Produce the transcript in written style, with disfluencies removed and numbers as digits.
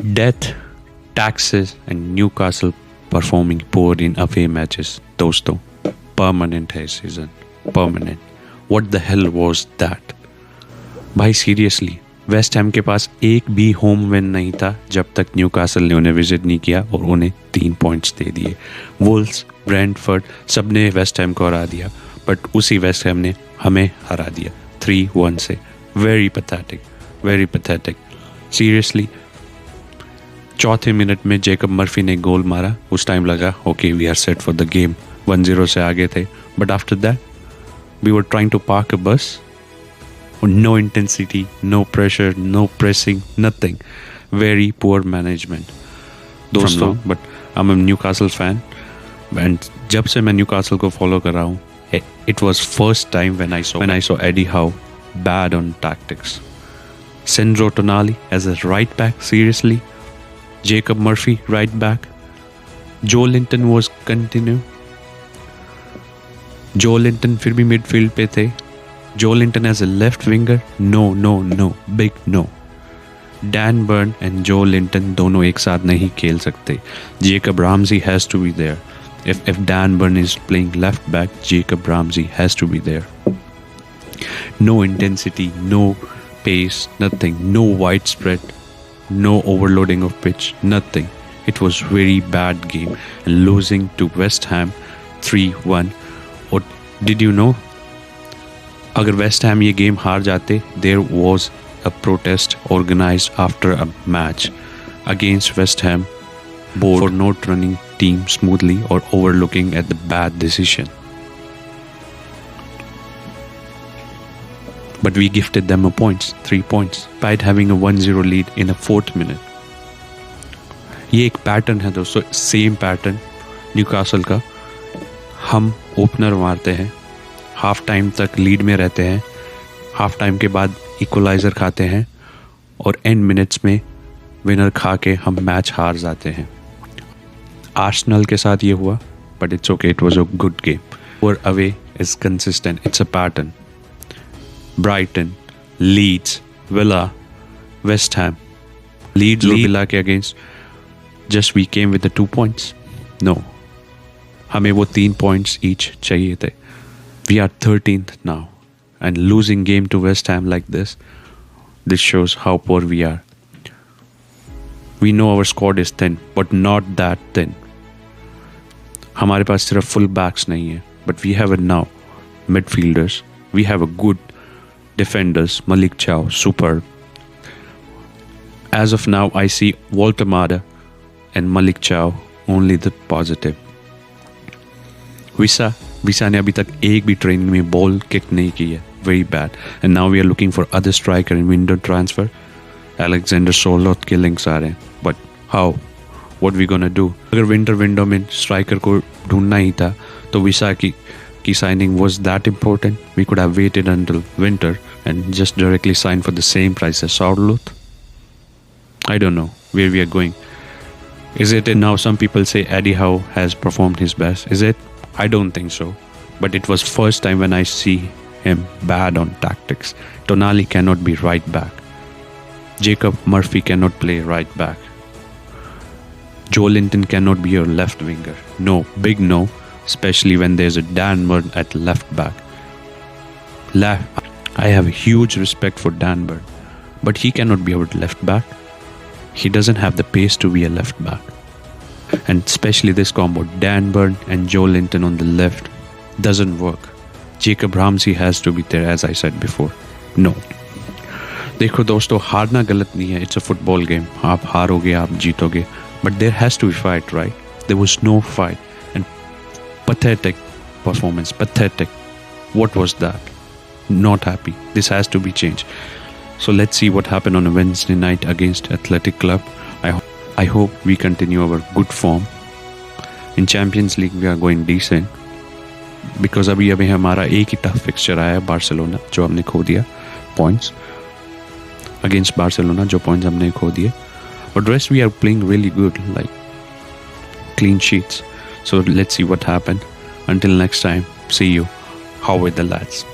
Death, taxes, and Newcastle performing poor in away matches. दोस्तों, permanent है season. Permanent. What the hell was that? भाई seriously West Ham के पास एक भी home win नहीं था जब तक न्यूकासल ने उन्हें विजिट नहीं किया और उन्हें 3 पॉइंट्स दे दिए. वुल्व्स, ब्रेंटफोर्ड सब ने वेस्ट हैम को हरा दिया, बट उसी वेस्ट हैम ने हमें हरा दिया 3-1 से. Very pathetic, very pathetic. Seriously चौथे मिनट में जेकब मर्फी ने गोल मारा. उस टाइम लगा okay we are set for the game. 1-0 से आगे थे, but after that we were trying to park a bus. No intensity, no pressure, no pressing, nothing. Very poor management. दोस्तों, but I'm a Newcastle fan, and जब से मैं Newcastle को follow कर रहा हूँ, it was first time when I saw Eddie Howe bad on tactics. Sandro Tonali as a right back, seriously. Jacob Murphy right back. Joe Linton was continue. Joe Linton फिर भी midfield पे थे. Joe Linton as a left winger, no, big no. Dan Burn and Joe Linton दोनों एक साथ नहीं खेल सकते. Jacob Ramsey has to be there. If Dan Burn is playing left back, Jacob Ramsey has to be there. No intensity, no pace, nothing. No widespread, no overloading of pitch, nothing. It was very bad game. And losing to West Ham 3-1. Or did you know? अगर West Ham ये game हार जाते, there was a protest organised after a match against West Ham board for not running team smoothly और overlooking at the bad decision. But we gifted them 3 points, despite having a 1-0 lead in the 4th minute. ये एक pattern है दोस्तों, same pattern Newcastle का. हम opener मारते हैं, half time तक लीड में रहते हैं, हाफ टाइम के बाद इक्वलाइज़र खाते हैं और एंड मिनट्स में विनर खा के हम मैच हार जाते हैं. आर्सेनल के साथ ये हुआ, but it's okay, it was a good game. और away is consistent, it's a pattern. Brighton, Leeds, Villa, West Ham. Leeds और विला के against just we came with the 2 points. No, हमें वो 3 points ईच चाहिए थे. We are 13th now, and losing game to West Ham like this shows how poor we are. We know our squad is thin, but not that thin. हमारे पास सिर्फ full backs नहीं है, but we have it now. Midfielders, we have a good defenders. Malik Chow, superb. As of now, I see Walter Mada and Malik Chow only the positive. विसा ने अभी तक एक भी training में बॉल किक नहीं की है. Very bad. And now we are looking for other striker in window transfer. Alexander Sorloth के लिंक्स आ रहे हैं, but how, what we gonna do? अगर विंटर विंडो में स्ट्राइकर को ढूंढना ही था तो विसा की signing was that important? We could have waited until winter and just directly sign for the same price as Sorloth. I don't know where we are going. Is it now some people say Eddie Howe has performed his best? Is it? I don't think so. But it was first time when I see him bad on tactics. Tonali cannot be right back. Jacob Murphy cannot play right back. Joe Linton cannot be your left winger. No, big no. Especially when there's a Dan Burn at left back. I have huge respect for Dan Burn. But he cannot be our left back. He doesn't have the pace to be a left back. And especially this combo, Dan Burn and Joe Linton on the left, doesn't work. Jacob Ramsey has to be there, as I said before. No. देखो दोस्तों, हारना गलत नहीं है. It's a football game. आप हारोगे, आप जीतोगे. But there has to be fight, right? There was no fight. And pathetic performance. Pathetic. What was that? Not happy. This has to be changed. So let's see what happened on a Wednesday night against Athletic Club. I hope we continue our good form. In Champions League we are going decent. Because अभी हमारा एक ही tough fixture आया है, Barcelona, जो हमने खो दिया points. Against Barcelona जो पॉइंट्स हमने खो दिए. But rest we are playing really good, like clean sheets. So let's see what happened. Until next time, see you. How with the lads.